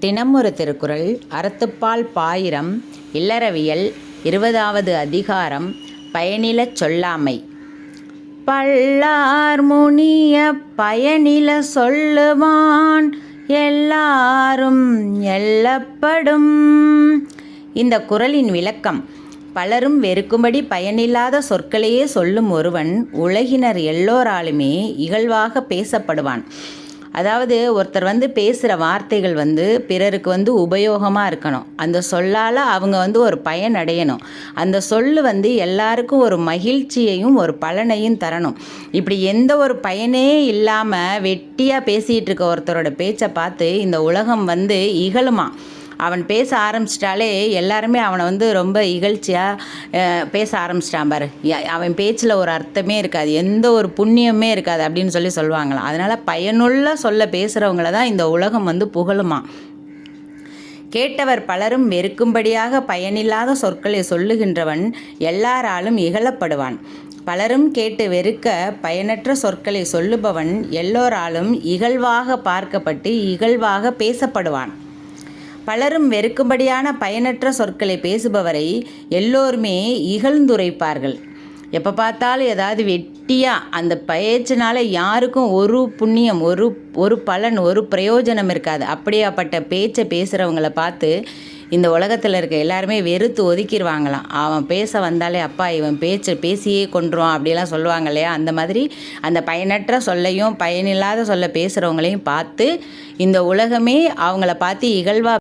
தினம் ஒரு திருக்குறள். அறத்துப்பால் பாயிரம். இல்லறவியல். 20வது அதிகாரம். பயனிலச் சொல்லாமை. பல்லார் முனிய பயனில சொல்லுவான் எல்லாரும் எல்லப்படும். இந்த குறளின் விளக்கம். பலரும் வெறுக்கும்படி பயனில்லாத சொற்களையே சொல்லும் ஒருவன் உலகினர் எல்லோராலுமே இகழ்வாக பேசப்படுவான். அதாவது ஒருத்தர் பேசுகிற வார்த்தைகள் பிறருக்கு உபயோகமாக இருக்கணும். அந்த சொல்லால் அவங்க ஒரு பயன் அடையணும். அந்த சொல்லு எல்லாருக்கும் ஒரு மகிழ்ச்சியையும் ஒரு பலனையும் தரணும். இப்படி எந்த ஒரு பயனே இல்லாமல் வெட்டியாக பேசிகிட்டு இருக்க ஒருத்தரோட பேச்சை பார்த்து இந்த உலகம் இகழுமா. அவன் பேச ஆரம்பிச்சிட்டாலே எல்லாருமே அவனை ரொம்ப இகழ்ச்சியாக பேச ஆரம்பிச்சிட்டான் பாரு, அவன் பேச்சில் ஒரு அர்த்தமே இருக்காது, எந்த ஒரு புண்ணியமே இருக்காது அப்படின்னு சொல்லுவாங்களாம். அதனால் பயனுள்ள சொல்ல பேசுகிறவங்கள தான் இந்த உலகம் புகழுமா. கேட்டவர் பலரும் வெறுக்கும்படியாக பயனில்லாத சொற்களை சொல்லுகின்றவன் எல்லாராலும் இகழப்படுவான். பலரும் கேட்டு வெறுக்க பயனற்ற சொற்களை சொல்லுபவன் எல்லோராலும் இகழ்வாக பார்க்கப்பட்டு இகழ்வாக பேசப்படுவான். பலரும் வெறுக்கும்படியான பயனற்ற சொற்களை பேசுபவரை எல்லோருமே இகழ்ந்துரைப்பார்கள். எப்போ பார்த்தாலும் ஏதாவது வெட்டியாக அந்த பேச்சினால் யாருக்கும் ஒரு புண்ணியம், ஒரு பலன், ஒரு பிரயோஜனம் இருக்காது. அப்படியாப்பட்ட பேச்சை பேசுகிறவங்கள பார்த்து இந்த உலகத்தில் இருக்க எல்லாருமே வெறுத்து ஒதுக்கிடுவாங்களாம். அவன் பேச வந்தாலே அப்பா இவன் பேசியே கொன்றுவான் அப்படிலாம் சொல்லுவாங்க இல்லையா. அந்த மாதிரி அந்த பயனற்ற சொல்லையும் பயனில்லாத சொல்ல பேசுகிறவங்களையும் பார்த்து இந்த உலகமே அவங்கள பார்த்து இகழ்வாக